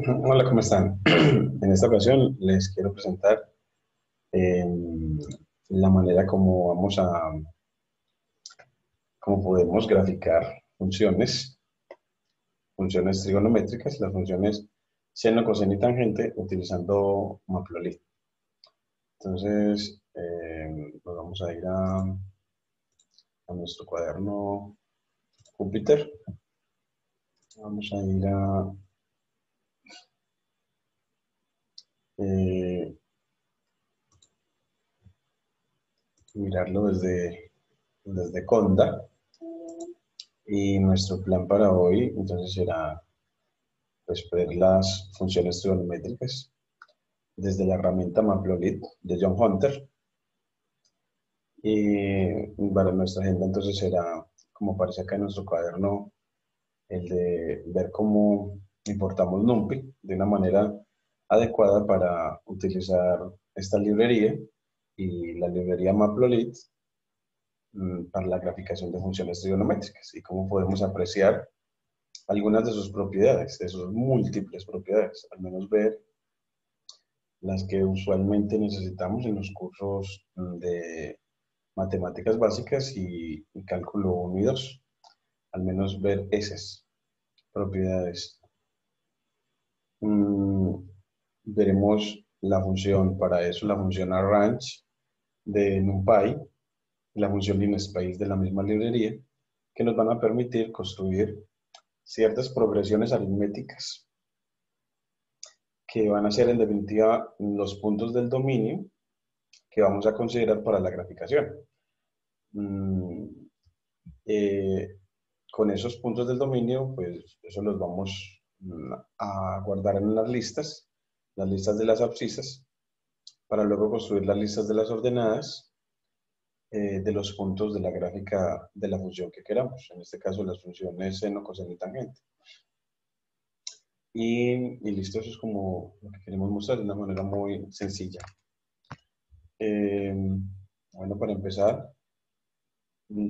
Hola, ¿cómo están? En esta ocasión les quiero presentar eh, la manera como cómo podemos graficar funciones trigonométricas, las funciones seno, coseno y tangente utilizando Matplotlib. Entonces, nos vamos a ir a nuestro cuaderno Júpiter. Vamos a ir a eh, mirarlo desde Conda. Y nuestro plan para hoy, entonces, será pues, ver las funciones trigonométricas desde la herramienta Matplotlib de John Hunter. Y para nuestra agenda, entonces, será, como aparece acá en nuestro cuaderno, el de ver cómo importamos NumPy de una manera adecuada para utilizar esta librería y la librería Matplotlib para la graficación de funciones trigonométricas y cómo podemos apreciar algunas de sus propiedades, de sus múltiples propiedades, al menos ver las que usualmente necesitamos en los cursos de matemáticas básicas y cálculo 1 y 2, al menos ver esas propiedades. Mm, Veremos la función para eso, la función arrange de NumPy, la función linspace de la misma librería, que nos van a permitir construir ciertas progresiones aritméticas que van a ser en definitiva los puntos del dominio que vamos a considerar para la graficación. Mm, eh, con esos puntos del dominio, pues eso los vamos a guardar en las listas de las abscisas, para luego construir las listas de las ordenadas de los puntos de la gráfica de la función que queramos. En este caso, las funciones seno, coseno y tangente. Y listo, eso es como lo que queremos mostrar de una manera muy sencilla. Eh, bueno, para empezar,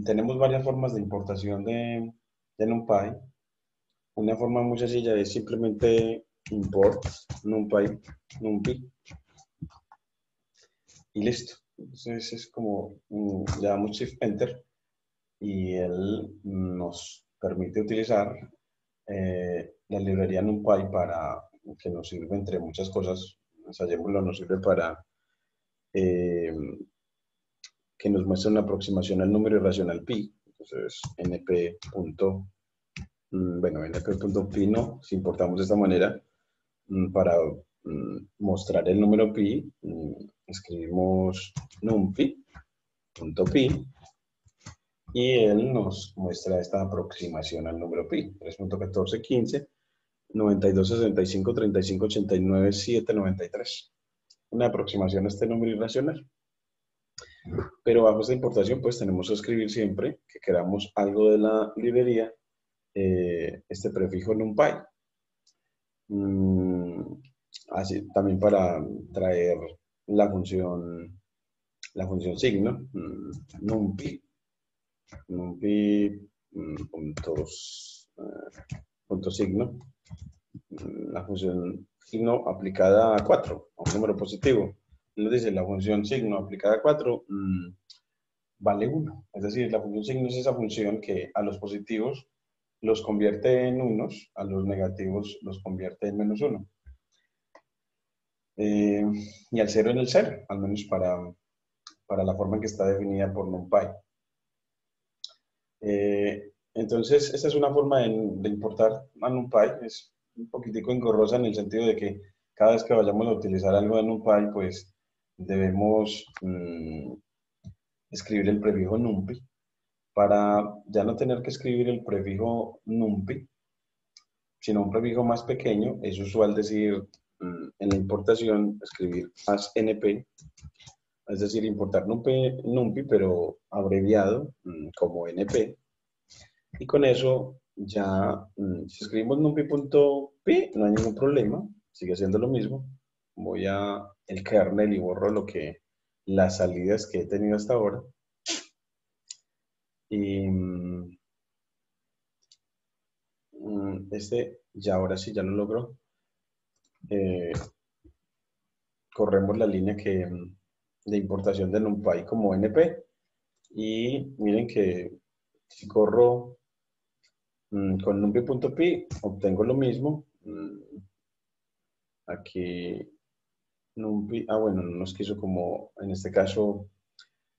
tenemos varias formas de importación de NumPy. Una forma muy sencilla es simplemente import NumPy y listo. Entonces es como le damos Shift Enter y él nos permite utilizar la librería NumPy para que nos sirve entre muchas cosas. Ensayémoslo, nos sirve para eh, que nos muestre una aproximación al número irracional pi. Entonces, np.pi no, si importamos de esta manera, para mostrar el número pi, escribimos numpy.pi y él nos muestra esta aproximación al número pi, 3.1415, 9265, 3589, 793. Una aproximación a este número irracional. Pero bajo esta importación, pues tenemos que escribir siempre que queramos algo de la librería, este prefijo numpy. Así también para traer la función, la función signo, numpy punto signo, la función signo aplicada a 4, a un número positivo. Nos dice la función signo aplicada a 4 vale 1. Es decir, la función signo es esa función que a los positivos los convierte en unos, a los negativos los convierte en -1. Eh, y al 0 en el 0, al menos para la forma en que está definida por NumPy. Entonces, esta es una forma de importar a NumPy. Es un poquitico engorrosa en el sentido de que cada vez que vayamos a utilizar algo de NumPy, pues debemos escribir el prefijo NumPy para ya no tener que escribir el prefijo NumPy, sino un prefijo más pequeño. Es usual decir en la importación, escribir as np, es decir, importar NumPy pero abreviado como np. Y con eso ya, si escribimos numpy.py, no hay ningún problema, sigue siendo lo mismo. Voy a el kernel y borro las salidas que he tenido hasta ahora. Y este ya ahora sí ya lo logro. eh, corremos la línea de importación de NumPy como NP y miren que si corro con numpy.py obtengo lo mismo. Aquí numpy, bueno, no nos quiso como en este caso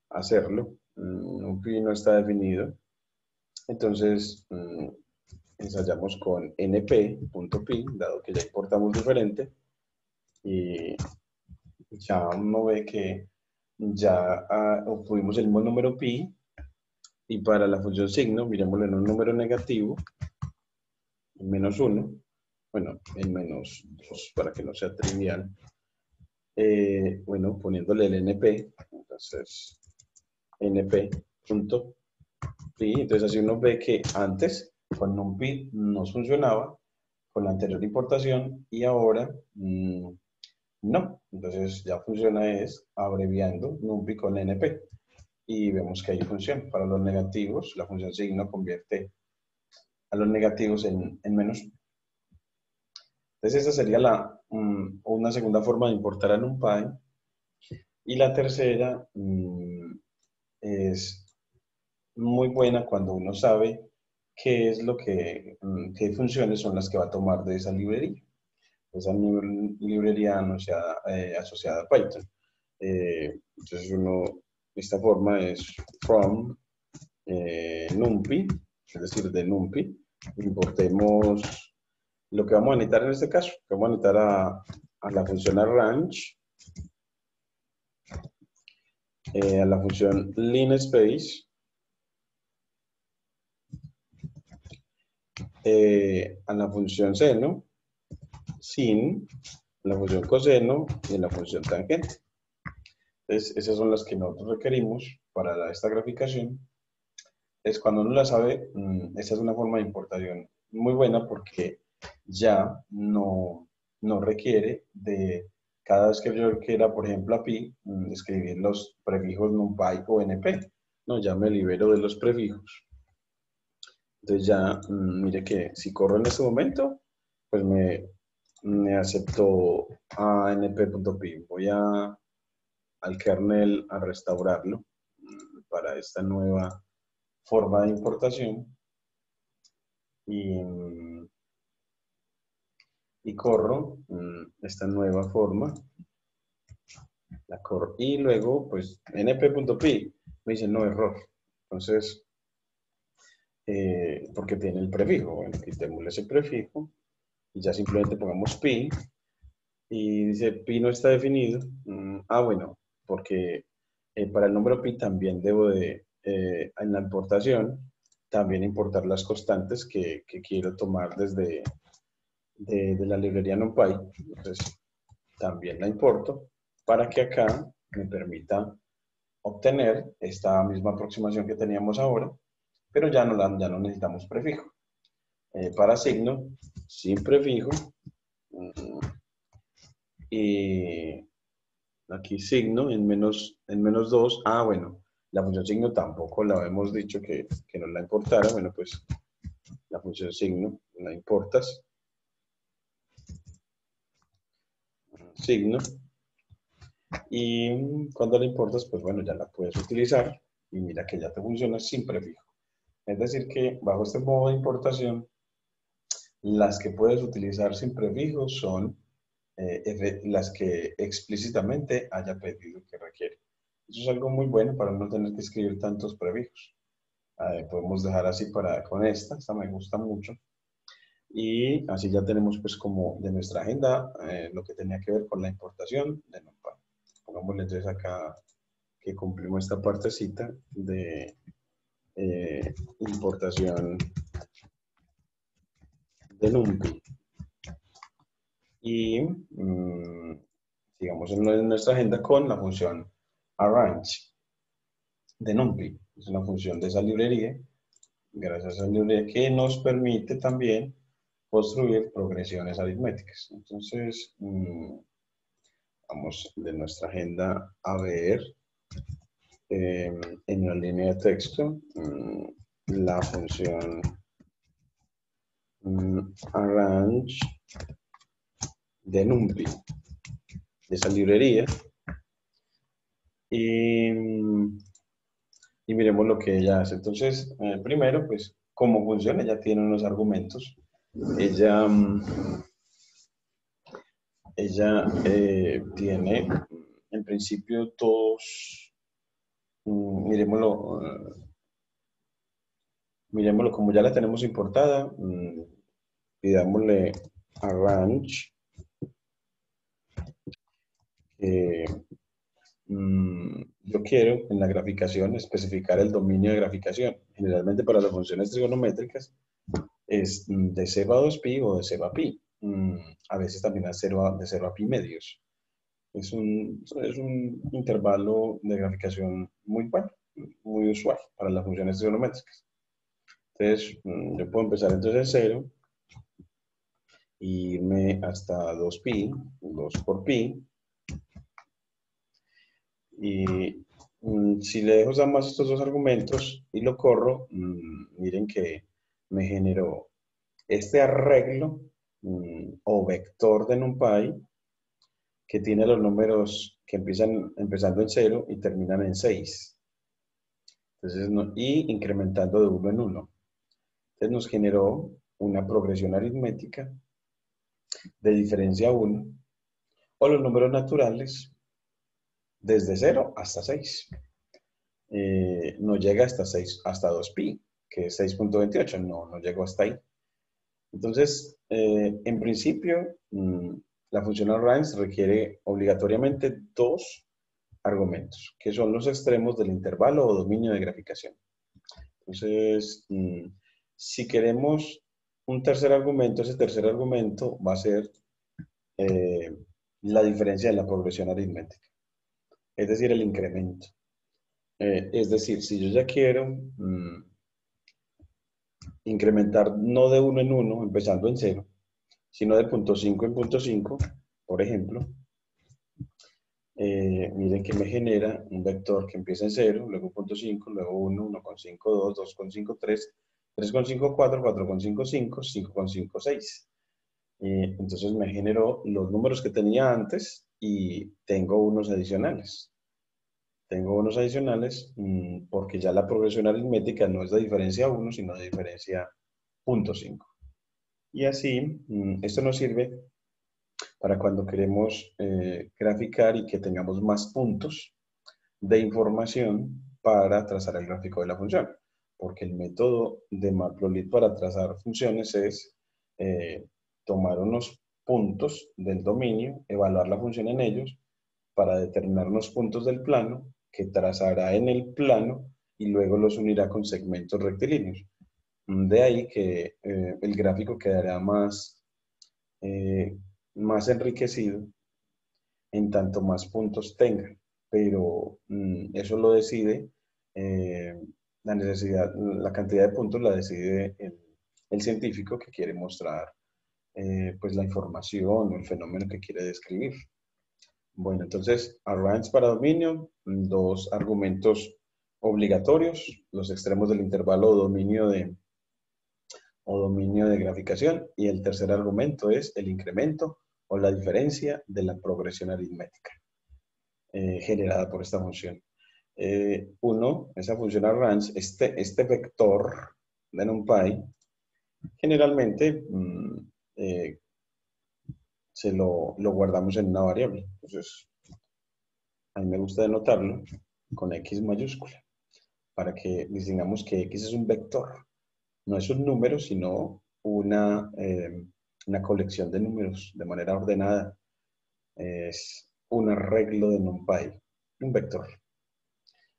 hacerlo. NumPy no está definido. Entonces ensayamos con np.py, dado que ya importamos diferente. Y ya uno ve que ya obtuvimos el mismo número pi. Y para la función signo, miremoslo en un número negativo, en -1, bueno, en -2 para que no sea trivial. Bueno, poniéndole el np, entonces np.pi, entonces así uno ve que antes con numpy no funcionaba con la anterior importación y ahora no, entonces ya funciona es abreviando numpy con np y vemos que hay función. Para los negativos, la función signo convierte a los negativos en -1. Entonces esa sería una segunda forma de importar a NumPy. Y la tercera es muy buena cuando uno sabe qué es lo qué funciones son las que va a tomar de esa librería. Esa librería no sea asociada a Python. Entonces esta forma es from NumPy, es decir, de NumPy. Importemos lo que vamos a necesitar en este caso, que vamos a necesitar a la función arrange, a la función linspace, a la función seno, sin, la función coseno y la función tangente. Entonces, esas son las que nosotros requerimos para esta graficación. Es cuando uno la sabe, esa es una forma de importación muy buena porque ya no requiere de cada vez que yo quiera, por ejemplo, a pi, escribir los prefijos numpy o np. No, ya me libero de los prefijos. Entonces ya, mire que si corro en este momento, pues me aceptó a np.py. Voy al kernel a restaurarlo para esta nueva forma de importación y corro esta nueva forma, la corro y luego pues np.py me dice no error, entonces porque tiene el prefijo, bueno, quitémosle ese prefijo y ya simplemente pongamos pi y dice pi no está definido, bueno, porque para el número pi también debo de en la importación también importar las constantes que quiero tomar desde de la librería NumPy. Entonces, también la importo para que acá me permita obtener esta misma aproximación que teníamos ahora, pero ya no necesitamos prefijo. Para signo, sin prefijo, y aquí signo en -2. Bueno, la función signo tampoco la hemos dicho que no la importara. Bueno, pues la función signo la importas. Signo. Y cuando la importas, pues bueno, ya la puedes utilizar y mira que ya te funciona sin prefijo. Es decir que bajo este modo de importación, las que puedes utilizar sin prefijo son las que explícitamente haya pedido que requiere. Eso es algo muy bueno para no tener que escribir tantos prefijos. Podemos dejar así con esta me gusta mucho. Y así ya tenemos pues como de nuestra agenda lo que tenía que ver con la importación de NumPy. Pongámosle entonces acá que cumplimos esta partecita de importación de NumPy. Y sigamos en nuestra agenda con la función arrange de NumPy. Es una función de esa librería, gracias a esa librería que nos permite también construir progresiones aritméticas. Entonces, vamos de nuestra agenda a ver en la línea de texto la función arrange de NumPy, de esa librería. Y miremos lo que ella hace. Entonces, primero, pues, cómo funciona. Ella tiene unos argumentos. Ella, tiene, en principio, dos, miremoslo, miremoslo, como ya la tenemos importada, pidámosle arrange, yo quiero en la graficación especificar el dominio de graficación. Generalmente para las funciones trigonométricas es de 0 a 2pi o de 0 a pi. A veces también de 0 a pi medios. Es un intervalo de graficación muy bueno, muy usual para las funciones trigonométricas. Entonces, yo puedo empezar entonces en 0 y irme hasta 2pi, 2 por pi. Y si le dejo más estos dos argumentos y lo corro, miren que me generó este arreglo o vector de NumPy que tiene los números que empiezan empezando en 0 y terminan en 6. Entonces, y incrementando de 1 en 1. Entonces nos generó una progresión aritmética de diferencia 1 o los números naturales desde 0 hasta 6. No llega hasta 6, hasta 2pi, que es 6.28, no llegó hasta ahí. Entonces, en principio, la función range requiere obligatoriamente dos argumentos, que son los extremos del intervalo o dominio de graficación. Entonces, si queremos un tercer argumento, ese tercer argumento va a ser la diferencia de la progresión aritmética, es decir, el incremento. Es decir, si yo ya quiero incrementar no de 1 en 1, empezando en 0, sino de 0.5 en 0.5, por ejemplo, miren que me genera un vector que empieza en 0, luego 0.5, luego 1, 1.5, 2, 2.5, 3, 3.5, 4, 4.5, 5, 5.5, 6. Entonces me generó los números que tenía antes y tengo unos adicionales. Tengo unos adicionales porque ya la progresión aritmética no es de diferencia 1, sino de diferencia 0.5. Y así, esto nos sirve para cuando queremos graficar y que tengamos más puntos de información para trazar el gráfico de la función. Porque el método de Matplotlib para trazar funciones es tomar unos puntos del dominio, evaluar la función en ellos, para determinar unos puntos del plano que trazará en el plano y luego los unirá con segmentos rectilíneos. De ahí que el gráfico quedará más enriquecido en tanto más puntos tenga, pero eso lo decide la necesidad, la cantidad de puntos la decide el científico que quiere mostrar pues la información o el fenómeno que quiere describir. Bueno, entonces, arrange para dominio, dos argumentos obligatorios, los extremos del intervalo o dominio de graficación, y el tercer argumento es el incremento o la diferencia de la progresión aritmética generada por esta función. Esa función arrange, este vector de NumPy, generalmente lo guardamos en una variable. Entonces, a mí me gusta denotarlo con X mayúscula, para que distingamos que X es un vector. No es un número, sino una colección de números de manera ordenada. Es un arreglo de NumPy, un vector.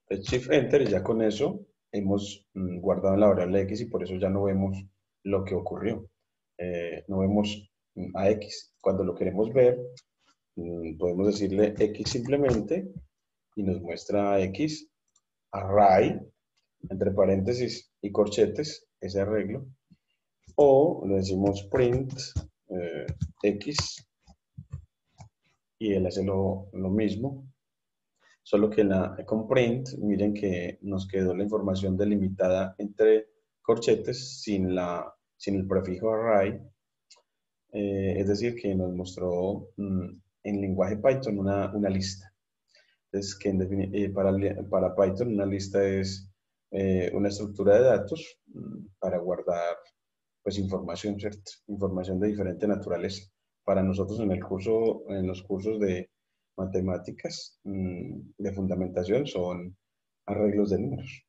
Entonces, Shift Enter, y ya con eso hemos guardado en la variable X y por eso ya no vemos lo que ocurrió. No vemos a X. Cuando lo queremos ver, podemos decirle X simplemente y nos muestra X, array, entre paréntesis y corchetes, ese arreglo. O le decimos print X y él hace lo mismo. Solo que con print, miren que nos quedó la información delimitada entre corchetes sin el prefijo array. Es decir, que nos mostró en lenguaje Python una lista. Entonces, que para Python una lista es una estructura de datos para guardar pues información, ¿cierto? Información de diferente naturaleza. Para nosotros en los cursos de matemáticas de fundamentación son arreglos de números.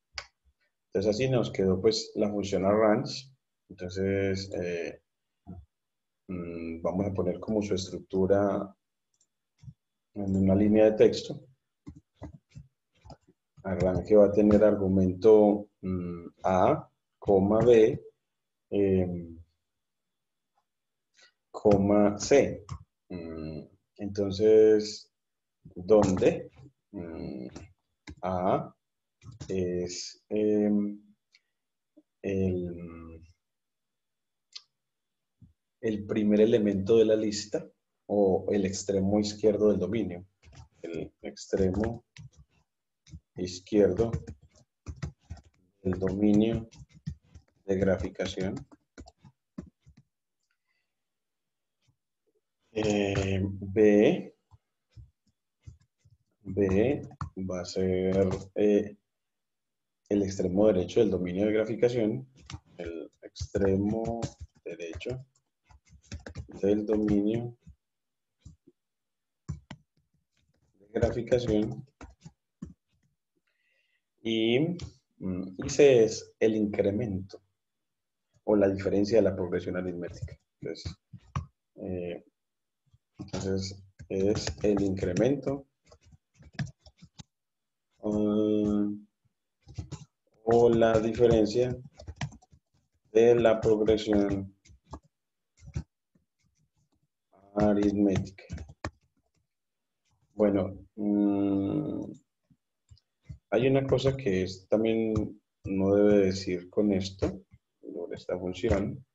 Entonces así nos quedó pues la función arrange. Entonces vamos a poner como su estructura en una línea de texto. Arranque va a tener argumento A, coma B, coma C. Entonces, ¿dónde? A es el primer elemento de la lista o el extremo izquierdo del dominio. El extremo izquierdo del dominio de graficación. B va a ser el extremo derecho del dominio de graficación. El extremo derecho del dominio de graficación. Y C es el incremento o la diferencia de la progresión aritmética. Entonces es el incremento o la diferencia de la progresión aritmética. Bueno, hay una cosa que también no debe decir con esto, con esta función,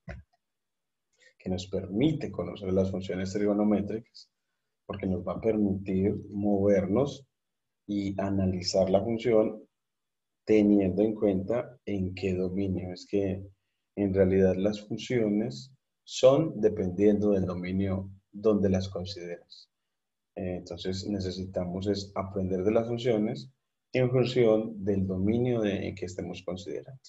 que nos permite conocer las funciones trigonométricas, porque nos va a permitir movernos y analizar la función teniendo en cuenta en qué dominio. Es que en realidad las funciones son dependiendo del dominio donde las consideras. Entonces necesitamos es aprender de las funciones en función del dominio en que estemos considerando.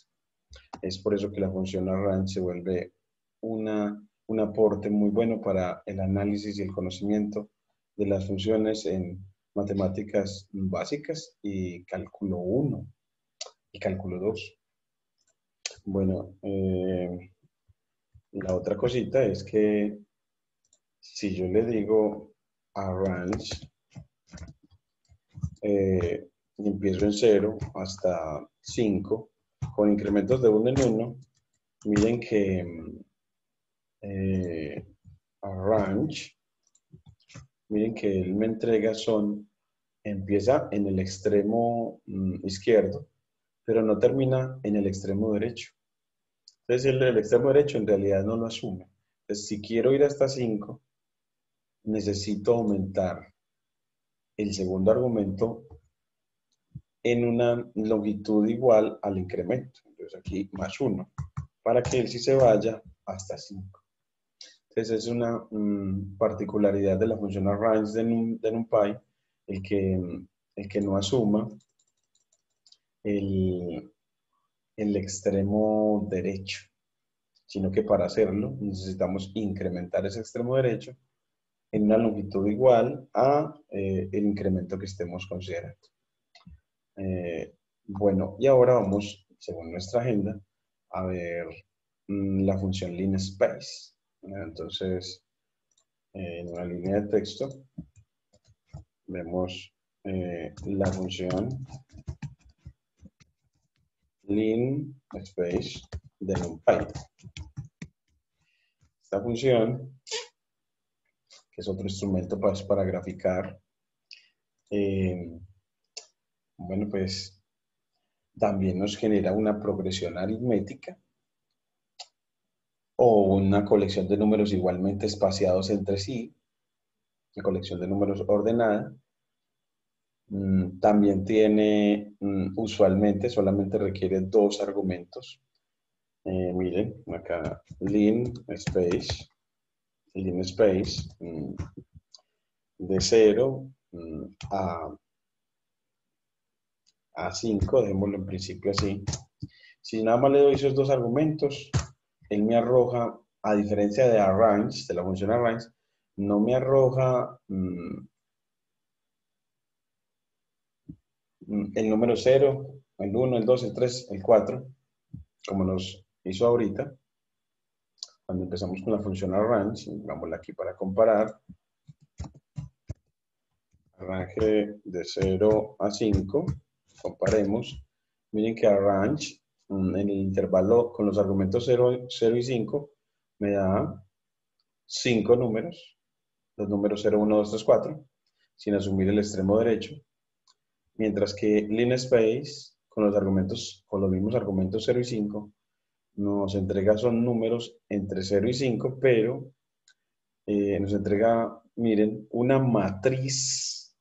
Es por eso que la función arrange se vuelve un aporte muy bueno para el análisis y el conocimiento de las funciones en matemáticas básicas y cálculo 1 y cálculo 2. Bueno, la otra cosita es que si yo le digo arrange y empiezo en 0 hasta 5 con incrementos de 1 en 1, miren que arrange, miren que él me entrega empieza en el extremo izquierdo, pero no termina en el extremo derecho. Entonces el extremo derecho en realidad no lo asume. Entonces si quiero ir hasta 5, necesito aumentar el segundo argumento en una longitud igual al incremento. Entonces aquí más 1, para que él sí se vaya hasta 5. Entonces es una particularidad de la función arrange de NumPy, el que no asuma el extremo derecho, sino que para hacerlo necesitamos incrementar ese extremo derecho en una longitud igual a el incremento que estemos considerando. Bueno, y ahora vamos, según nuestra agenda, a ver la función linspace. Entonces, en una línea de texto, vemos la función linspace de NumPy. Esta función, que es otro instrumento para graficar, bueno, pues también nos genera una progresión aritmética o una colección de números igualmente espaciados entre sí, una colección de números ordenada. También tiene, usualmente solamente requiere 2 argumentos. Miren, acá linspace linspace de 0 a 5, dejémoslo en principio así. Si nada más le doy esos dos argumentos, él me arroja, a diferencia de arrange, de la función arrange, no me arroja el número 0, el 1, el 2, el 3, el 4, como nos hizo ahorita, cuando empezamos con la función arrange. Vámonos aquí para comparar. Arrange de 0 a 5, comparemos. Miren que arrange en el intervalo con los argumentos 0, 0 y 5 me da 5 números, los números 0, 1, 2, 3, 4, sin asumir el extremo derecho. Mientras que linspace, con los mismos argumentos 0 y 5, nos entrega son números entre 0 y 5, pero nos entrega, miren, una matriz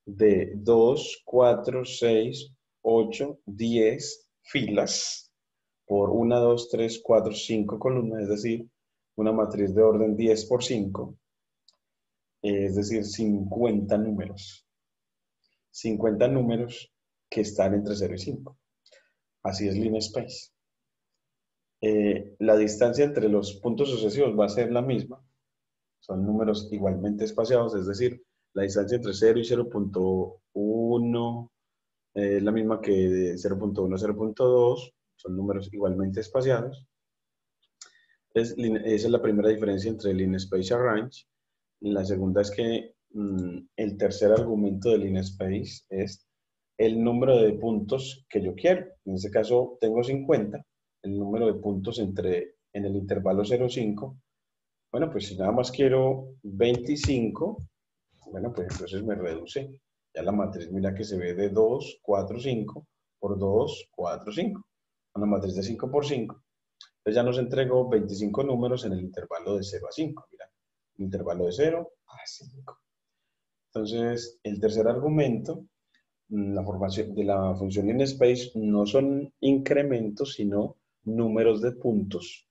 de 2, 4, 6, 8, 10 filas por 1, 2, 3, 4, 5 columnas, es decir, una matriz de orden 10 por 5, es decir, 50 números. 50 números que están entre 0 y 5. Así es linspace. La distancia entre los puntos sucesivos va a ser la misma. Son números igualmente espaciados, es decir, la distancia entre 0 y 0.1 es la misma que de 0.1 a 0.2. Son números igualmente espaciados. Esa es la primera diferencia entre linspace y arrange. La segunda es que el tercer argumento de linspace es el número de puntos que yo quiero. En este caso tengo 50, el número de puntos en el intervalo 0,5. Bueno, pues si nada más quiero 25, bueno, pues entonces me reduce. Ya la matriz, mira que se ve de 2, 4, 5 por 2, 4, 5. Una matriz de 5 por 5. Entonces ya nos entregó 25 números en el intervalo de 0 a 5. Mira, el intervalo de 0 a 5. Entonces, el tercer argumento, la formación de la función linspace, no son incrementos, sino números de puntos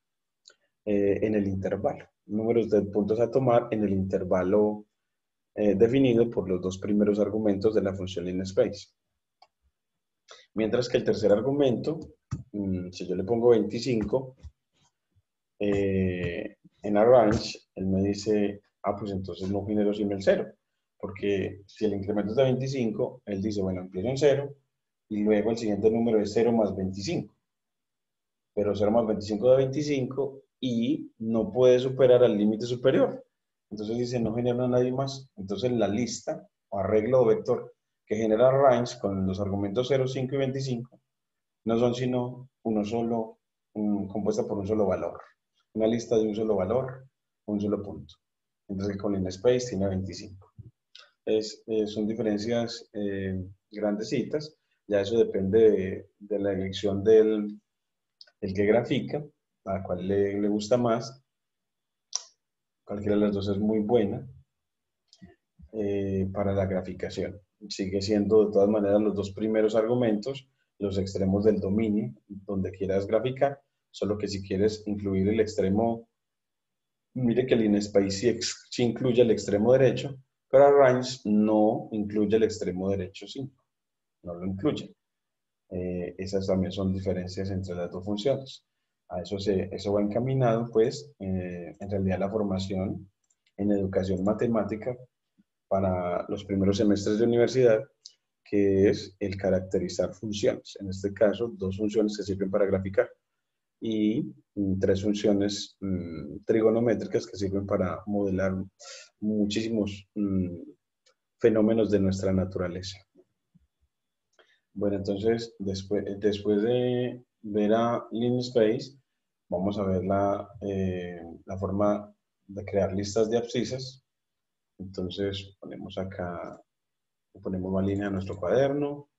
en el intervalo. Números de puntos a tomar en el intervalo definido por los dos primeros argumentos de la función linspace. Mientras que el tercer argumento, si yo le pongo 25, en arrange, él me dice, pues entonces no genero sino el 0. Porque si el incremento es de 25, él dice, bueno, empiezo en 0 y luego el siguiente número es 0 más 25. Pero 0 más 25 da 25 y no puede superar al límite superior. Entonces dice, no genera a nadie más. Entonces la lista o arreglo o vector que genera range con los argumentos 0, 5 y 25 no son sino uno solo, compuesta por un solo valor. Una lista de un solo valor, un solo punto. Entonces con linspace tiene 25. Son diferencias grandecitas. Ya eso depende de la elección del que grafica, a cuál le gusta más. Cualquiera de las dos es muy buena para la graficación. Sigue siendo de todas maneras los dos primeros argumentos, los extremos del dominio, donde quieras graficar, solo que si quieres incluir el extremo, mire que el linspace sí incluye el extremo derecho, pero arrange no incluye el extremo derecho, sí, no lo incluye. Esas también son diferencias entre las dos funciones. A eso va encaminado, pues, en realidad la formación en educación matemática para los primeros semestres de universidad, que es el caracterizar funciones. En este caso, dos funciones que sirven para graficar y tres funciones trigonométricas que sirven para modelar muchísimos fenómenos de nuestra naturaleza. Bueno, entonces, después de ver a linspace, vamos a ver la forma de crear listas de abscisas. Entonces, ponemos acá, ponemos una línea a nuestro cuaderno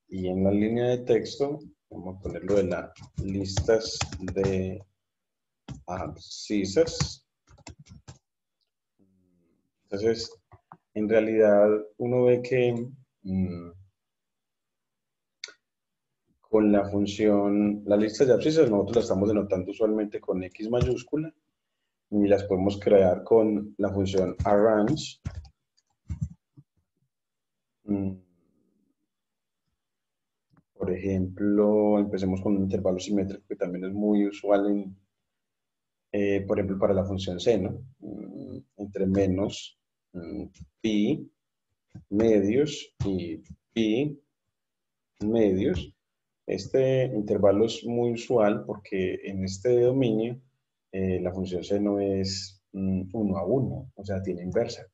y en la línea de texto vamos a ponerlo de las listas de abscisas. Entonces, en realidad, uno ve que con la función, la lista de abscisas, nosotros la estamos denotando usualmente con X mayúscula y las podemos crear con la función arrange. Por ejemplo, empecemos con un intervalo simétrico que también es muy usual por ejemplo, para la función seno, entre menos pi medios y pi medios. Este intervalo es muy usual porque en este dominio la función seno es 1 a 1, o sea, tiene inversa.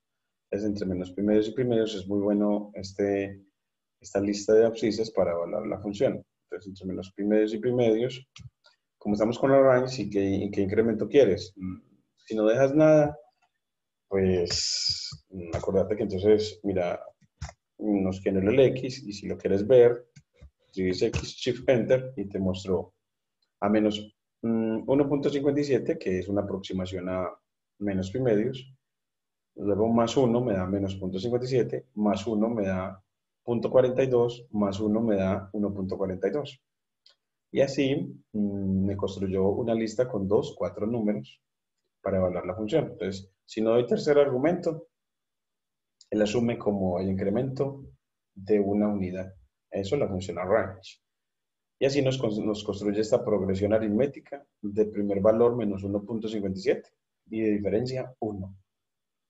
Entonces, entre menos pi medios y pi medios es muy bueno esta lista de abscisas para evaluar la función. Entonces, entre menos pi medios y pi medios, como estamos con la range, ¿y qué incremento quieres? Si no dejas nada, pues acordate que entonces, mira, nos genera el X y si lo quieres ver, escribes X, Shift Enter y te mostró a menos 1.57, que es una aproximación a menos pi medios. Luego más 1 me da menos 0.57, más 1 me da 0.42, más 1 me da 1.42. Y así me construyó una lista con 2, 4 números para evaluar la función. Entonces, si no doy tercer argumento, él asume como el incremento de una unidad. Eso es la función arrange. Y así nos construye esta progresión aritmética de primer valor menos 1.57 y de diferencia 1,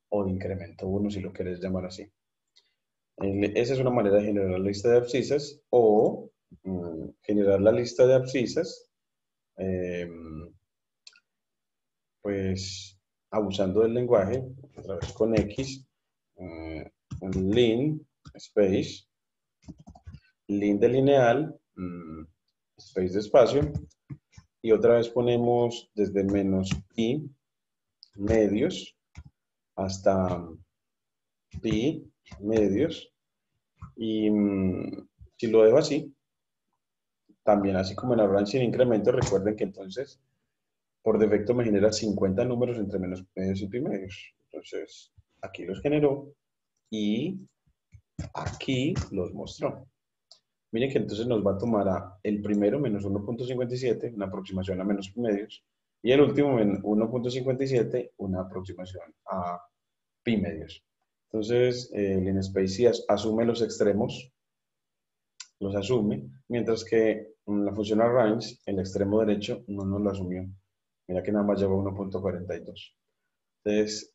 o de incremento 1 si lo quieres llamar así. Esa es una manera de generar la lista de abscisas o generar la lista de abscisas pues abusando del lenguaje, otra vez con X, len space, len de lineal, space de espacio, y otra vez ponemos desde menos pi medios hasta pi medios, y si lo dejo así, también así como en Arrange sin incremento, recuerden que entonces por defecto me genera 50 números entre menos medios y pi medios. Entonces, aquí los generó y aquí los mostró. Miren que entonces nos va a tomar el primero menos 1.57, una aproximación a menos pi medios, y el último 1.57, una aproximación a pi medios. Entonces, el InSpace asume los extremos, los asume, mientras que la función arrange, el extremo derecho, no nos lo asumió. Mira que nada más lleva 1.42. Entonces,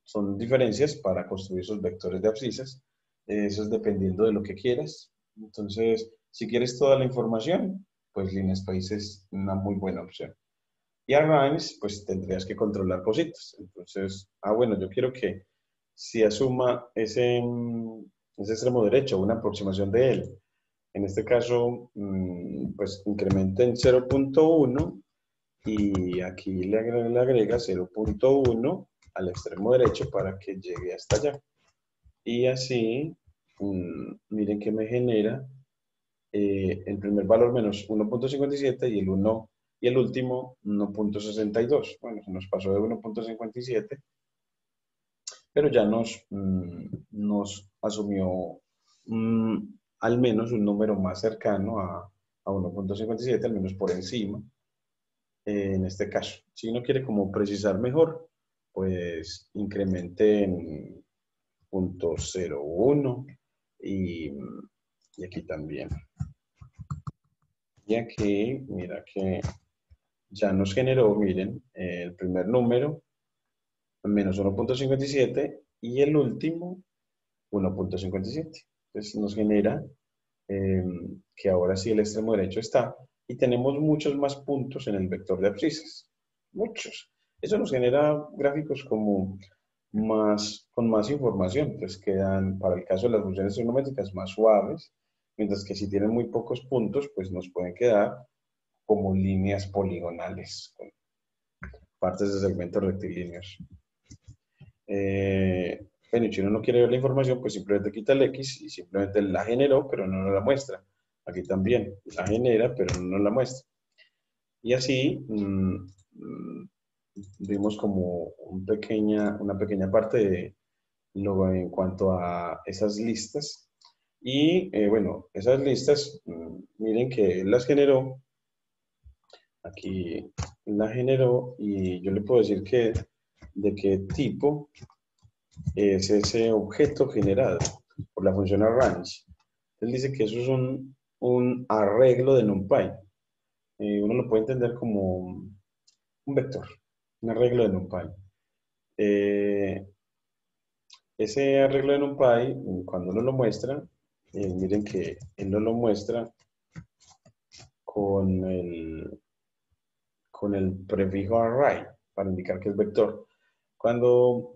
son diferencias para construir esos vectores de abscisas. Eso es dependiendo de lo que quieras. Entonces, si quieres toda la información, pues LinSpace es una muy buena opción. Y Arrange, pues tendrías que controlar cositas. Entonces, bueno, yo quiero que si asuma ese extremo derecho, una aproximación de él, en este caso, pues incremente en 0.1 y aquí le agrega 0.1 al extremo derecho para que llegue hasta allá. Y así, miren que me genera el primer valor menos 1.57 y el 1 y el último 1.62. Bueno, se nos pasó de 1.57, pero ya nos asumió al menos un número más cercano a 1.57, al menos por encima. En este caso, si uno quiere como precisar mejor, pues incremente en 0.01 y aquí también. Y aquí, mira que ya nos generó, miren, el primer número, menos 1.57 y el último, 1.57. Entonces nos genera que ahora sí el extremo derecho está y tenemos muchos más puntos en el vector de abscisas. Muchos. Eso nos genera gráficos como con más información, pues quedan, para el caso de las funciones trigonométricas, más suaves, mientras que si tienen muy pocos puntos, pues nos pueden quedar como líneas poligonales, con partes de segmentos rectilíneos. Bueno, y si uno no quiere ver la información, pues simplemente quita el X y simplemente la generó, pero no nos la muestra. Aquí también la genera, pero no nos la muestra. Y así vimos como una pequeña parte de lo en cuanto a esas listas. Y bueno, esas listas, miren que las generó Aquí la generó y yo le puedo decir que de qué tipo es ese objeto generado por la función arrange. Él dice que eso es un arreglo de NumPy. Uno lo puede entender como un vector, un arreglo de NumPy. Ese arreglo de NumPy, cuando uno lo muestra, miren que él no lo muestra con el prefijo array para indicar que es vector. Cuando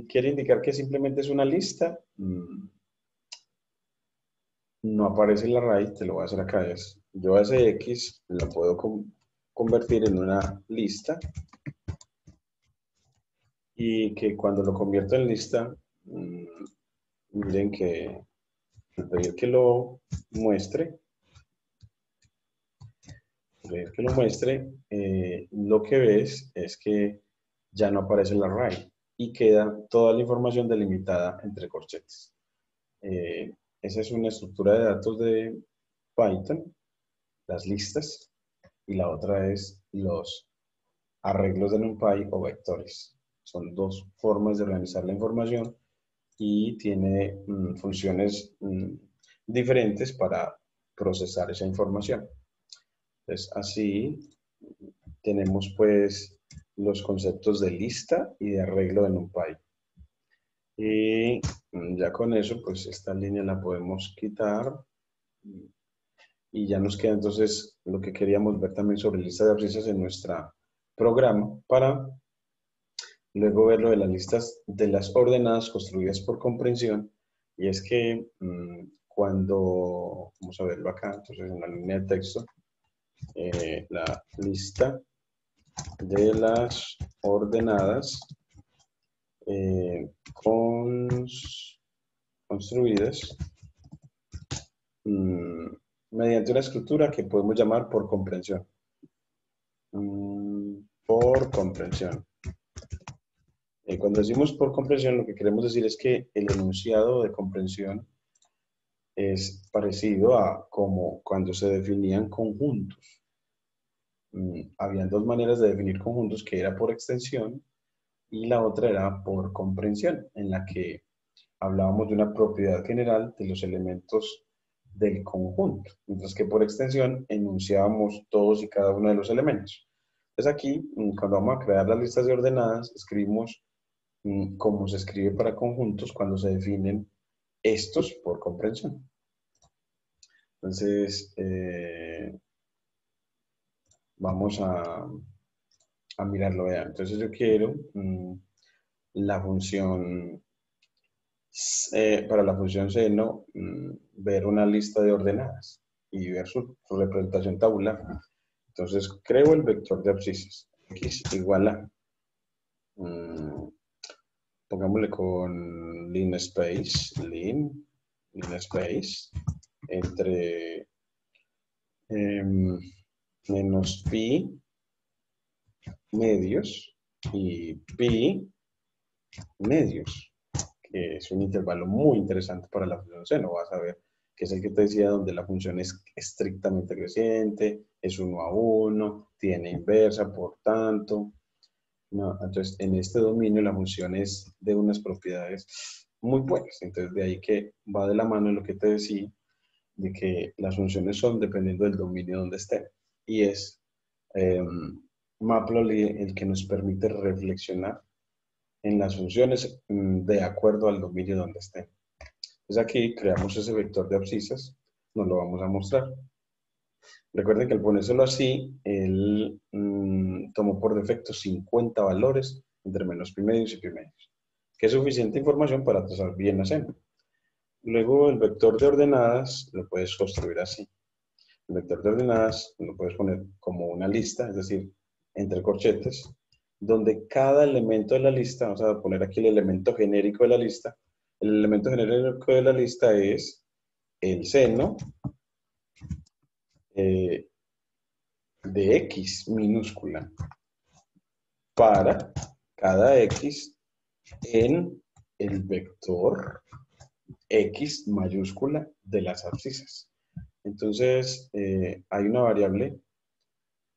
quiere indicar que simplemente es una lista, no aparece el array, te lo voy a hacer acá. Yo a ese X lo puedo convertir en una lista y que cuando lo convierto en lista, miren que al pedir que lo muestre, lo que ves es que ya no aparece el array y queda toda la información delimitada entre corchetes. Esa es una estructura de datos de Python, las listas, y la otra es los arreglos de NumPy o vectores. Son dos formas de organizar la información y tiene funciones diferentes para procesar esa información. Entonces, así tenemos pues los conceptos de lista y de arreglo de NumPy. Y ya con eso, pues esta línea la podemos quitar. Y ya nos queda entonces lo que queríamos ver también sobre lista de abscisas en nuestro programa para luego ver lo de las listas de las ordenadas construidas por comprensión. Y es que cuando, vamos a verlo acá, entonces en la línea de texto, la lista de las ordenadas construidas mediante una estructura que podemos llamar por comprensión. Por comprensión. Cuando decimos por comprensión, lo que queremos decir es que el enunciado de comprensión es parecido a como cuando se definían conjuntos. Habían dos maneras de definir conjuntos, que era por extensión y la otra era por comprensión, en la que hablábamos de una propiedad general de los elementos del conjunto, mientras que por extensión enunciábamos todos y cada uno de los elementos. Entonces aquí, cuando vamos a crear las listas de ordenadas, escribimos como se escribe para conjuntos cuando se definen estos por comprensión. Entonces, vamos a mirarlo. Vean. Entonces yo quiero la función, para la función seno, ver una lista de ordenadas y ver su representación tabular. Entonces creo el vector de abscisas. X igual a, pongámosle con linspace, linspace, entre menos pi medios y pi medios, que es un intervalo muy interesante para la función seno. Vas a ver que es el que te decía donde la función es estrictamente creciente, es 1 a 1, tiene inversa, por tanto. No, entonces, en este dominio la función es de unas propiedades muy buenas. Entonces, de ahí que va de la mano en lo que te decía, de que las funciones son dependiendo del dominio donde estén. Y es Matplotlib el que nos permite reflexionar en las funciones de acuerdo al dominio donde estén. Entonces aquí creamos ese vector de abscisas, nos lo vamos a mostrar. Recuerden que al ponérselo así, él tomó por defecto 50 valores entre menos pi medios y pi medios, que es suficiente información para trazar bien la seno. Luego el vector de ordenadas lo puedes construir así. El vector de ordenadas lo puedes poner como una lista, es decir, entre corchetes, donde cada elemento de la lista, vamos a poner aquí el elemento genérico de la lista, el elemento genérico de la lista es el seno de X minúscula para cada X en el vector X mayúscula de las abscisas. Entonces, hay una variable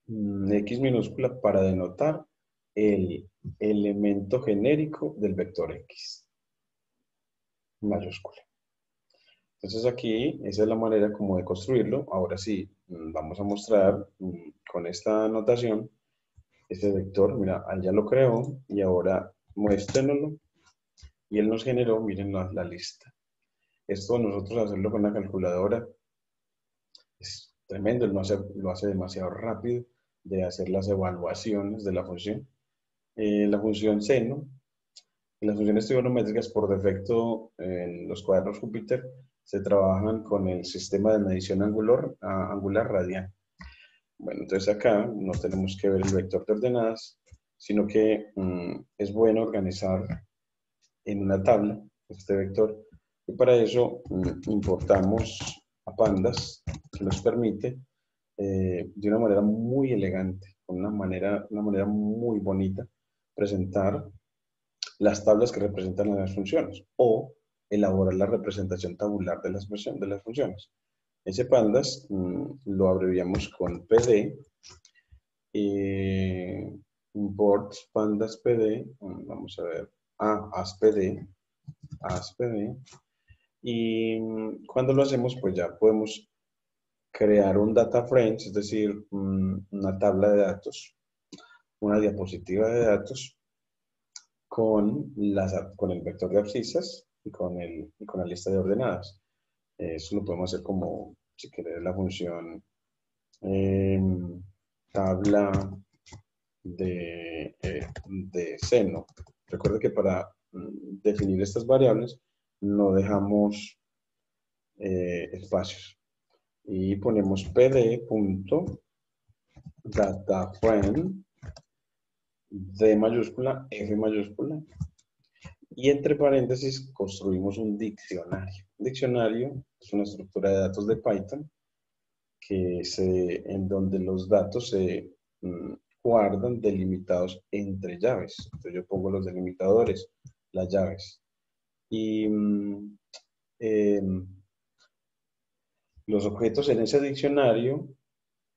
X minúscula para denotar el elemento genérico del vector X mayúscula. Entonces aquí, esa es la manera como de construirlo. Ahora sí, vamos a mostrar con esta notación este vector. Mira, él ya lo creó y ahora muéstrenoslo. Y él nos generó, miren la lista. Esto nosotros hacerlo con la calculadora es tremendo, él lo hace demasiado rápido de hacer las evaluaciones de la función. La función seno y las funciones trigonométricas por defecto en los cuadernos Júpiter se trabajan con el sistema de medición angular radial. Bueno, entonces acá no tenemos que ver el vector de ordenadas, sino que es bueno organizar en una tabla este vector. Y para eso importamos a Pandas, que nos permite de una manera muy elegante, con una manera muy bonita, presentar las tablas que representan las funciones o elaborar la representación tabular de de las funciones. Ese Pandas lo abreviamos con PD, import pandas PD, vamos a ver, ASPD, y cuando lo hacemos pues ya podemos crear un data frame, es decir, una tabla de datos, una diapositiva de datos con el vector de abscisas y con la lista de ordenadas. Eso lo podemos hacer como, si querés, la función tabla de seno. Recuerda que para definir estas variables no dejamos espacios. Y ponemos pd.dataframe D mayúscula, F mayúscula, y entre paréntesis construimos un diccionario. Un diccionario es una estructura de datos de Python en donde los datos se guardan delimitados entre llaves. Entonces yo pongo los delimitadores, las llaves. Y los objetos en ese diccionario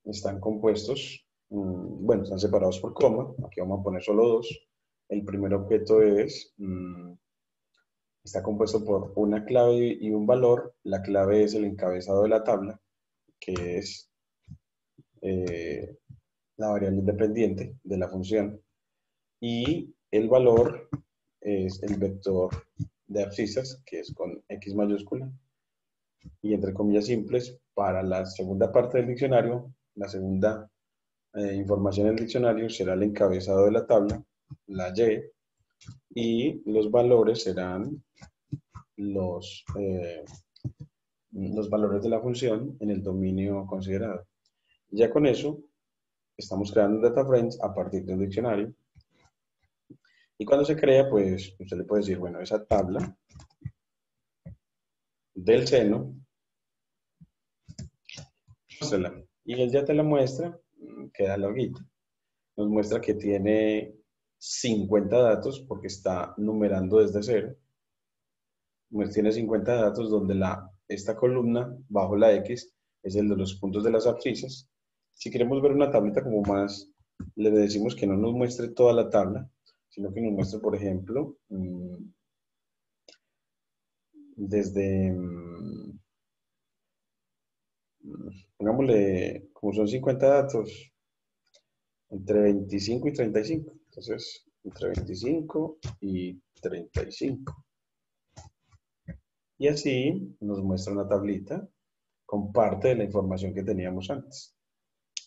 están compuestos, bueno, están separados por coma. Aquí vamos a poner solo dos. El primer objeto está compuesto por una clave y un valor. La clave es el encabezado de la tabla, que es la variable independiente de la función. Y el valor es el vector de abscisas, que es con X mayúscula. Y entre comillas simples, para la segunda parte del diccionario, la segunda información del diccionario será el encabezado de la tabla, la Y los valores serán los valores de la función en el dominio considerado. Ya con eso, estamos creando data frames a partir de un diccionario. Y cuando se crea, pues usted le puede decir, bueno, esa tabla del seno, muéstrala. Y él ya te la muestra, queda larguita. Nos muestra que tiene 50 datos porque está numerando desde cero. Pues tiene 50 datos donde esta columna bajo la X es el de los puntos de las abscisas. Si queremos ver una tablita como más, le decimos que no nos muestre toda la tabla, sino que nos muestre, por ejemplo, desde, pongámosle, como son 50 datos, entre 25 y 35. Entonces, entre 25 y 35. Y así nos muestra una tablita con parte de la información que teníamos antes.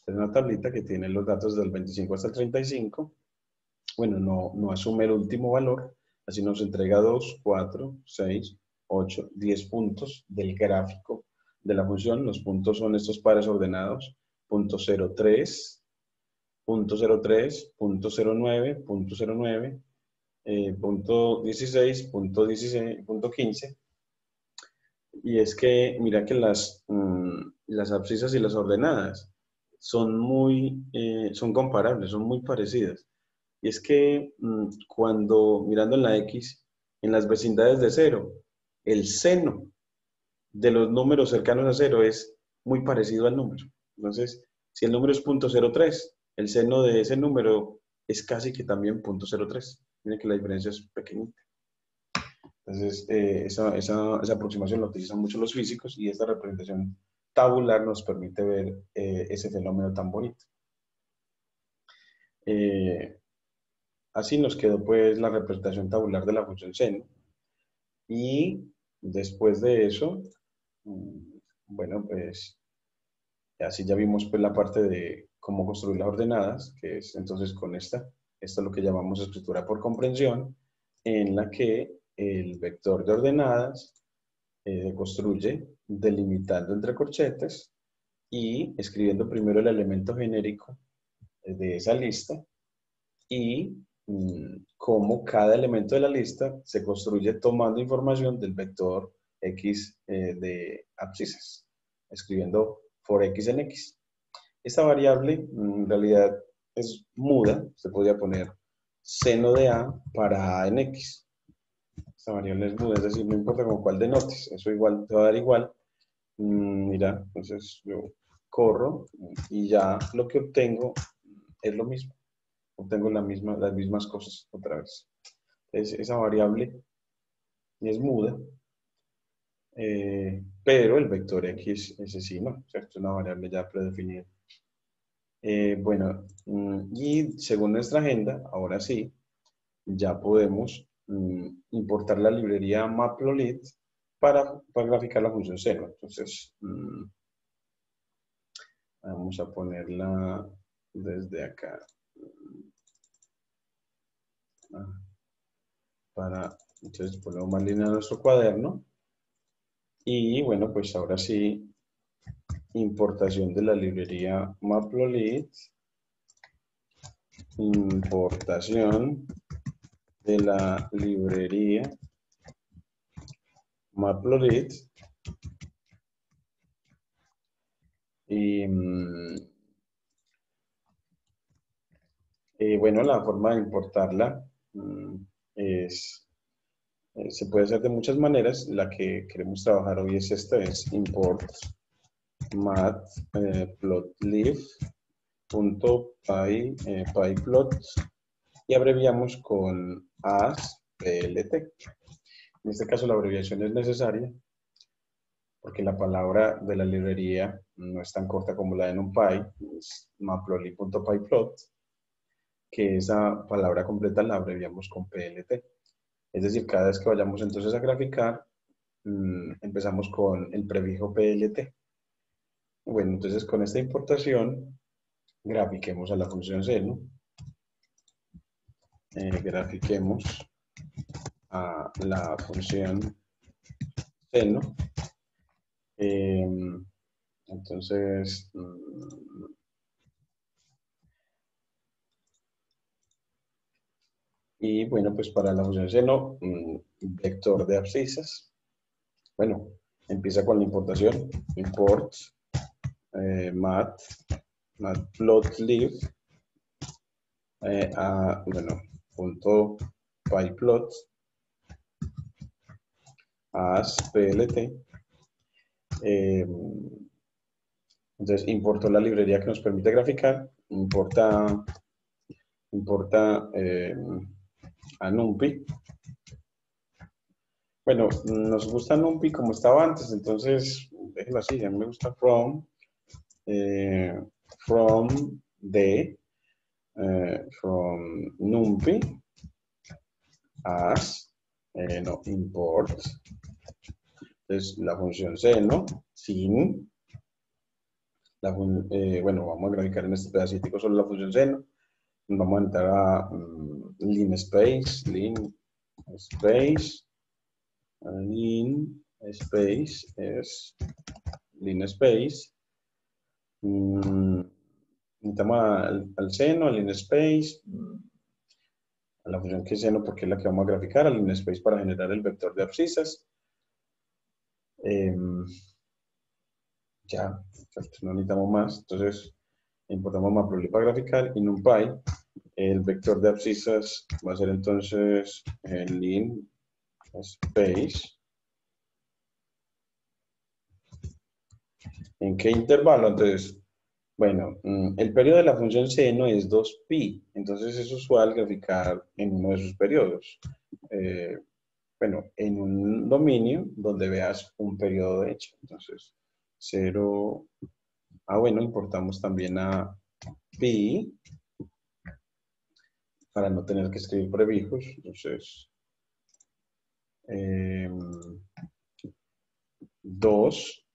Es una tablita que tiene los datos del 25 hasta el 35. Bueno, no asume el último valor, así nos entrega 2, 4, 6, 8, 10 puntos del gráfico de la función. Los puntos son estos pares ordenados, punto 03, punto 03, punto 09, punto 09, punto 16, punto 16, punto 15. Y es que, mira que las abscisas y las ordenadas son comparables, son muy parecidas. Y es que cuando mirando en la X, en las vecindades de cero, el seno de los números cercanos a cero es muy parecido al número. Entonces, Si el número es 0.03, el seno de ese número es casi que también 0.03. Miren que la diferencia es pequeñita. Entonces, esa aproximación la utilizan mucho los físicos y esta representación tabular nos permite ver ese fenómeno tan bonito. Así nos quedó pues la representación tabular de la función seno. Y después de eso, bueno, pues así ya vimos pues la parte de cómo construir las ordenadas, que es entonces con esto es lo que llamamos escritura por comprensión, en la que el vector de ordenadas se construye delimitando entre corchetes y escribiendo primero el elemento genérico de esa lista y cómo cada elemento de la lista se construye tomando información del vector x de abscisas, escribiendo for x en x. Esta variable en realidad es muda, se podría poner seno de a para a en x. Esta variable es muda, es decir, no importa con cuál denotes, eso igual te va a dar igual. Mira, entonces yo corro y ya lo que obtengo es lo mismo. Obtengo las mismas cosas otra vez. Entonces, esa variable es muda, pero el vector x, ese sí, no, o sea, es una variable ya predefinida. Bueno, y según nuestra agenda, ahora sí, ya podemos importar la librería Matplotlib para graficar la función seno. Entonces, vamos a ponerla desde acá. Entonces ponemos más línea a nuestro cuaderno. Y bueno, pues ahora sí, importación de la librería Matplotlib. Importación de la librería Matplotlib. Y bueno, la forma de importarla se puede hacer de muchas maneras. La que queremos trabajar hoy es esta, es import matplotlib.pyplot y abreviamos con ASPLT. En este caso la abreviación es necesaria porque la palabra de la librería no es tan corta como la de NumPy, es matplotlib.pyplot, que esa palabra completa la abreviamos con PLT. Es decir, cada vez que vayamos entonces a graficar, empezamos con el prefijo PLT. Bueno, entonces con esta importación, grafiquemos a la función seno. Grafiquemos a la función seno. Entonces, y bueno, pues para la función seno, vector de abscisas. Bueno, empieza con la importación. Import matplotlib bueno, punto pyplot as plt. Entonces importó la librería que nos permite graficar, importa a NumPy. Bueno, nos gusta NumPy como estaba antes, entonces déjelo así, a mí me gusta from NumPy as no, import. Entonces la función seno sin bueno, vamos a graficar en este pedacito solo la función seno. Vamos a entrar a linspace es linspace. Necesitamos al seno, al linspace, a la función que es seno porque es la que vamos a graficar, al linspace para generar el vector de abscisas. Ya, no necesitamos más. Entonces, importamos matplotlib para graficar y NumPy. El vector de abscisas va a ser entonces el linspace. ¿En qué intervalo? Entonces, Bueno, el periodo de la función seno es 2pi, entonces es usual graficar en uno de sus periodos. Eh, bueno, en un dominio donde veas un periodo hecho. Entonces, 0, bueno, importamos también a pi para no tener que escribir prefijos. Entonces, 2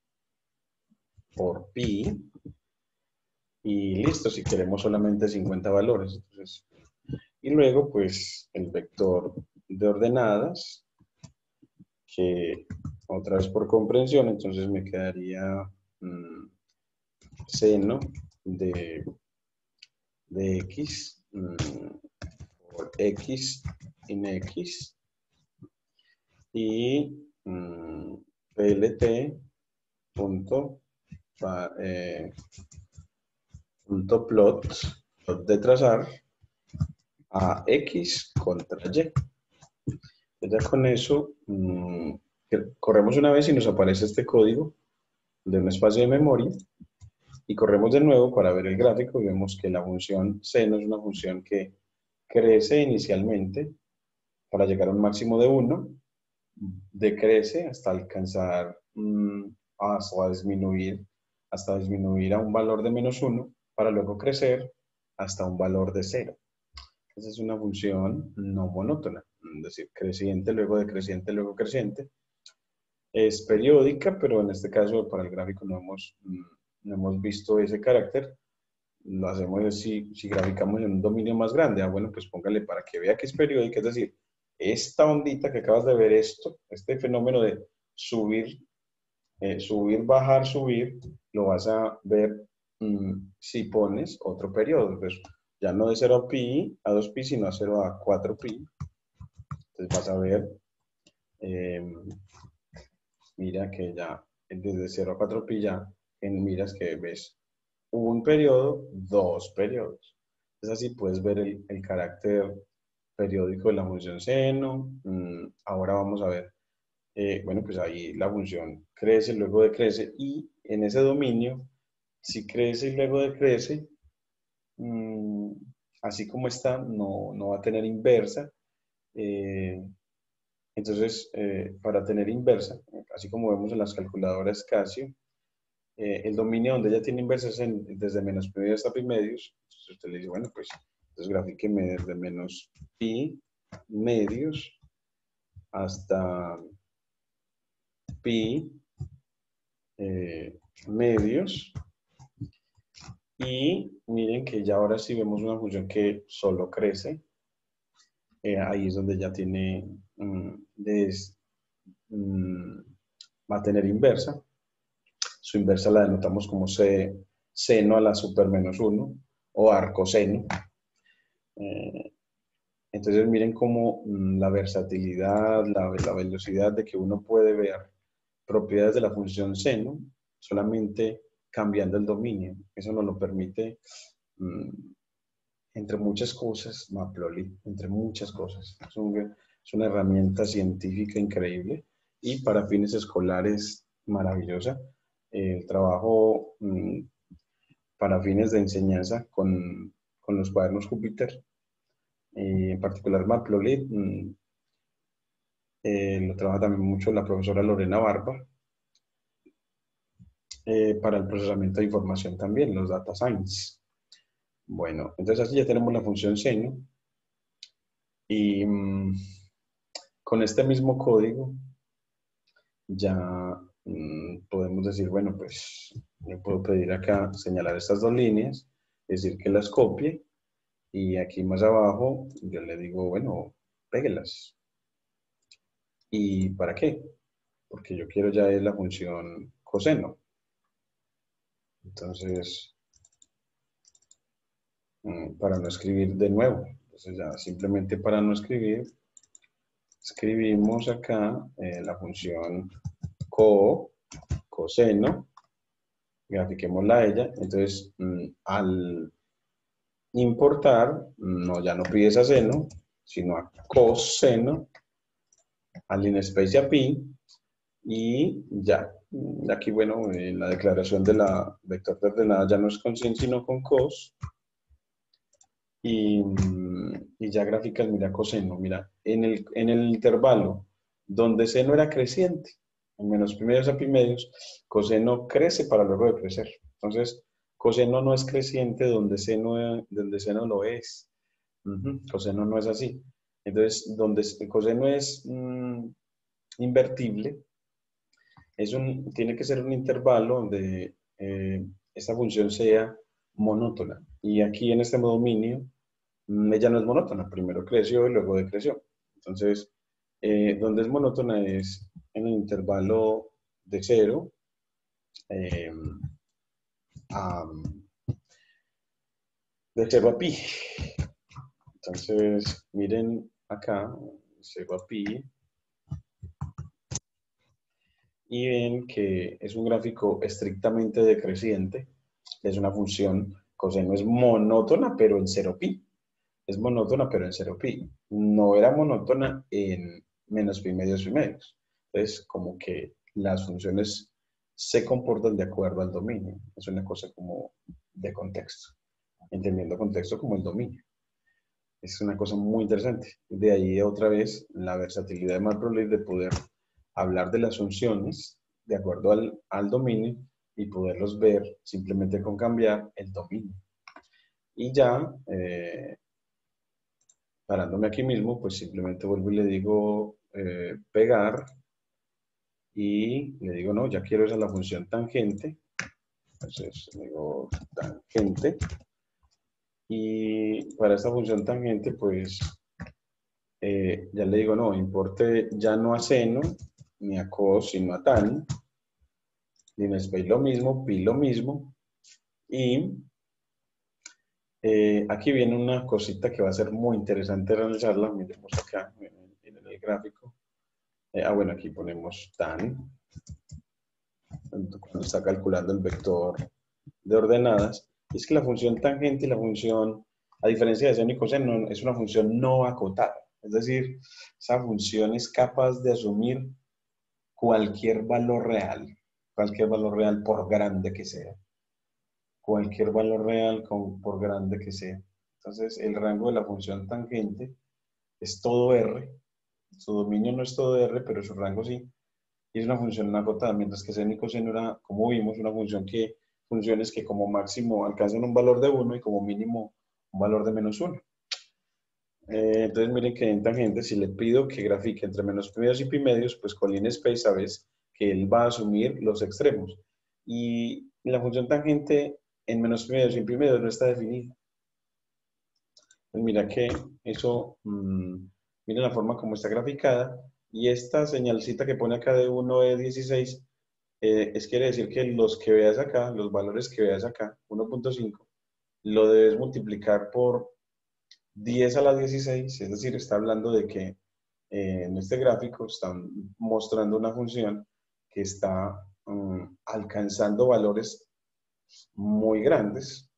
por pi y listo, si queremos solamente 50 valores. Entonces, y luego, pues, el vector de ordenadas, que otra vez por comprensión, entonces me quedaría seno de x por x en x y plt punto, punto plot de trazar a x contra y. Ya con eso corremos una vez y nos aparece este código de un espacio de memoria y corremos de nuevo para ver el gráfico y vemos que la función seno es una función que crece inicialmente para llegar a un máximo de 1, decrece hasta alcanzar, hasta disminuir a un valor de -1, para luego crecer hasta un valor de 0. Esa es una función no monótona, es decir, creciente, luego decreciente, luego creciente. Es periódica, pero en este caso para el gráfico no hemos visto ese carácter. Lo hacemos si graficamos en un dominio más grande. Bueno, pues póngale para que vea que es periódica, es decir, esta ondita que acabas de ver, este fenómeno de subir, subir, bajar, subir, lo vas a ver si pones otro periodo. Pues ya no de 0pi a 2pi, sino a 0 a 4pi. Entonces vas a ver, mira que ya desde 0 a 4pi ya, miras que ves un periodo, dos periodos. Es así, puedes ver el carácter periódico de la función seno. Ahora vamos a ver, bueno, pues ahí la función crece, luego decrece, y en ese dominio, si crece y luego decrece, así como está, no va a tener inversa. Entonces, para tener inversa, así como vemos en las calculadoras Casio, el dominio donde ella tiene inversa es desde menos pi hasta pi medios. Entonces usted le dice, bueno, pues entonces grafíqueme desde menos pi medios hasta pi medios. Y miren que ya ahora sí vemos una función que solo crece. Ahí es donde ya tiene, va a tener inversa. Su inversa la denotamos como seno a la super -1 o arcoseno. Entonces miren cómo la versatilidad, la velocidad de que uno puede ver propiedades de la función seno solamente cambiando el dominio. Eso nos lo permite, entre muchas cosas, Matplotlib, entre muchas cosas. Es una herramienta científica increíble y para fines escolares maravillosa. El trabajo para fines de enseñanza con los cuadernos Júpiter, en particular Matplotlib, lo trabaja también mucho la profesora Lorena Barba, para el procesamiento de información también, los data science. Bueno, entonces así ya tenemos la función seno y con este mismo código ya podemos decir, bueno, pues yo puedo pedir acá señalar estas dos líneas, es decir, que las copie y aquí más abajo yo le digo, bueno, péguelas. ¿Y para qué? Porque yo quiero ya es la función coseno. Entonces, para no escribir de nuevo. Entonces ya simplemente para no escribir, escribimos acá la función coseno, grafiquémosla a ella. Entonces, al importar, ya no pides a seno, sino a coseno, al linspace y a pi, y ya. Aquí, bueno, la declaración de la vector de ordenada ya no es con sin, sino con cos. Y ya gráficas, mira coseno, mira, en el intervalo donde seno era creciente, en menos pi medios a pi medios, coseno crece para luego de crecer. Entonces, coseno no es creciente donde seno lo es. Coseno no es así. Entonces, donde el coseno es invertible, tiene que ser un intervalo donde esta función sea monótona. Y aquí en este dominio, ella no es monótona. Primero creció y luego decreció. Entonces, donde es monótona es en el intervalo de 0 eh, a, de 0 a pi. Entonces, miren acá, 0 a pi, y ven que es un gráfico estrictamente decreciente. Es una función coseno, es monótona, pero en 0 pi. Es monótona, pero en 0 pi. No era monótona en menos pi medios pi medios. Entonces, como que las funciones se comportan de acuerdo al dominio. Es una cosa como de contexto. Entendiendo contexto como el dominio. Es una cosa muy interesante. De ahí otra vez la versatilidad de Matplotlib de poder hablar de las funciones de acuerdo al dominio y poderlos ver simplemente con cambiar el dominio. Y ya, parándome aquí mismo, pues simplemente vuelvo y le digo pegar y le digo, no, ya quiero esa la función tangente. Entonces le digo tangente. Y para esta función tangente, pues ya le digo, no, importe ya no a seno, ni a cos, sino a tan. Linspace lo mismo, pi lo mismo. Y aquí viene una cosita que va a ser muy interesante realizarla. Miremos acá, en el gráfico. Bueno, aquí ponemos tan, cuando está calculando el vector de ordenadas. Es que la función tangente y la función, a diferencia de seno y coseno, es una función no acotada. Es decir, esa función es capaz de asumir cualquier valor real por grande que sea. Cualquier valor real por grande que sea. Entonces, el rango de la función tangente es todo R. Su dominio no es todo R, pero su rango sí. Y es una función no acotada, mientras que seno y coseno era, como vimos, una función funciones que como máximo alcanzan un valor de 1 y como mínimo un valor de -1. Entonces miren que en tangente, si le pido que grafique entre menos pi medios y pi medios, pues con Linspace sabes que él va a asumir los extremos. Y la función tangente en menos pi medios y pi medios no está definida. Pues mira que eso, miren la forma como está graficada, y esta señalcita que pone acá de 1 de 16, quiere decir que los que veas acá, los valores que veas acá, 1.5, lo debes multiplicar por 10 a la 16, es decir, está hablando de que en este gráfico están mostrando una función que está alcanzando valores muy grandes,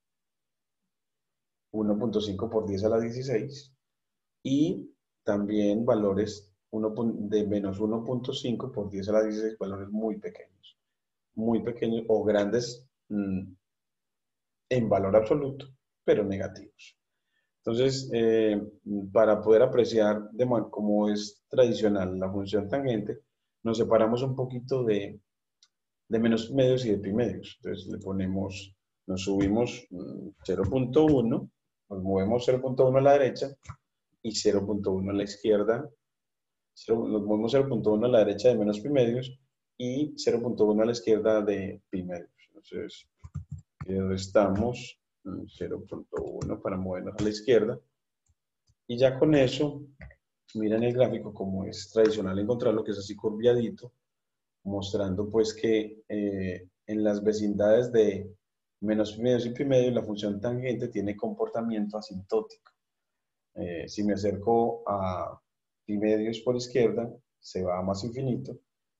1.5 por 10 a la 16, y también valores de menos 1.5 por 10 a la 16, valores muy pequeños o grandes en valor absoluto, pero negativos. Entonces, para poder apreciar como es tradicional la función tangente, nos separamos un poquito de menos medios y de pi medios. Entonces le ponemos, nos subimos 0.1, nos movemos 0.1 a la derecha y 0.1 a la izquierda. Nos movemos 0.1 a la derecha de menos pi medios y 0.1 a la izquierda de pi medios. Entonces, restamos 0.1 para movernos a la izquierda. Y ya con eso, miren el gráfico como es tradicional encontrarlo, que es así curviadito, mostrando pues que en las vecindades de menos pi medios y pi medios la función tangente tiene comportamiento asintótico. Si me acerco a pi medios por izquierda, se va a más infinito,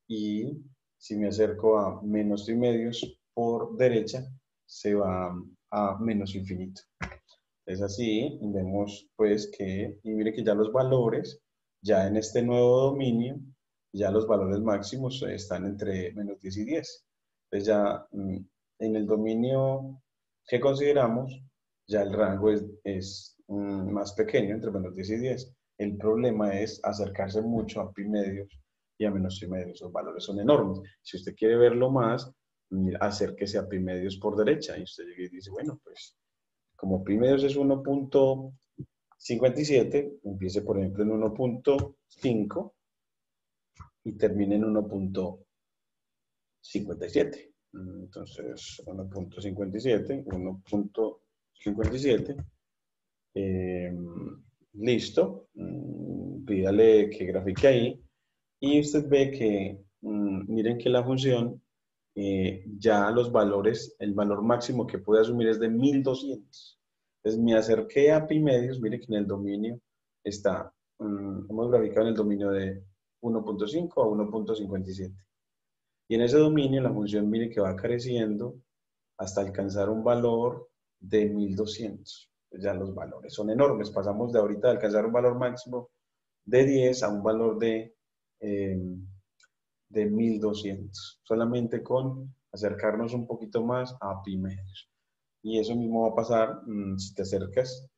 y si me acerco a menos pi medios por derecha, se va a menos infinito. Es así, vemos pues que, y mire que ya los valores, ya en este nuevo dominio, ya los valores máximos están entre menos 10 y 10. Entonces ya en el dominio que consideramos, ya el rango es más pequeño, entre menos 10 y 10. El problema es acercarse mucho a pi medios y a menos pi medios. Los valores son enormes. Si usted quiere verlo más, acérquese a pi medios por derecha. Y usted llega y dice, bueno, pues como pi medios es 1.57, empiece por ejemplo en 1.5 y termine en 1.57. Entonces, 1.57, 1.57. Eh, listo. Pídale que grafique ahí. Y usted ve que, miren que la función, ya los valores, el valor máximo que puede asumir es de 1200. Entonces me acerqué a pi medios, miren que en el dominio está, hemos graficado en el dominio de 1.5 a 1.57. Y en ese dominio la función, mire que va creciendo hasta alcanzar un valor de 1200. Ya los valores son enormes. Pasamos de ahorita de alcanzar un valor máximo de 10 a un valor eh, de 1200. Solamente con acercarnos un poquito más a pi medios. Y eso mismo va a pasar si te acercas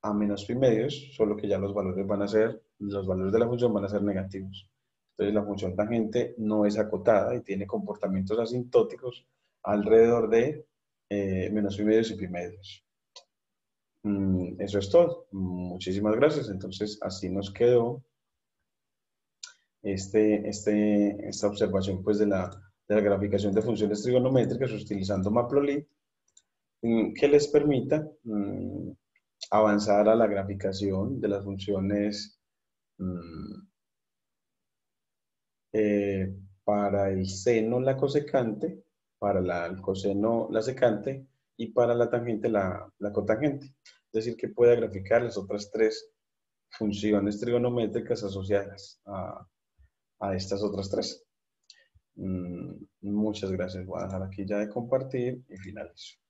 a menos pi medios, solo que ya los valores van a ser, los valores de la función van a ser negativos. Entonces la función tangente no es acotada y tiene comportamientos asintóticos alrededor de menos pi medios y pi medios. Eso es todo. Muchísimas gracias. Entonces así nos quedó esta observación pues de la graficación de funciones trigonométricas utilizando Matplotlib, que les permita avanzar a la graficación de las funciones mm, eh, para el seno la cosecante, para el coseno la secante y para la tangente la cotangente. Es decir, que pueda graficar las otras tres funciones trigonométricas asociadas a estas otras tres. Muchas gracias. Voy a dejar aquí ya de compartir y finalizo.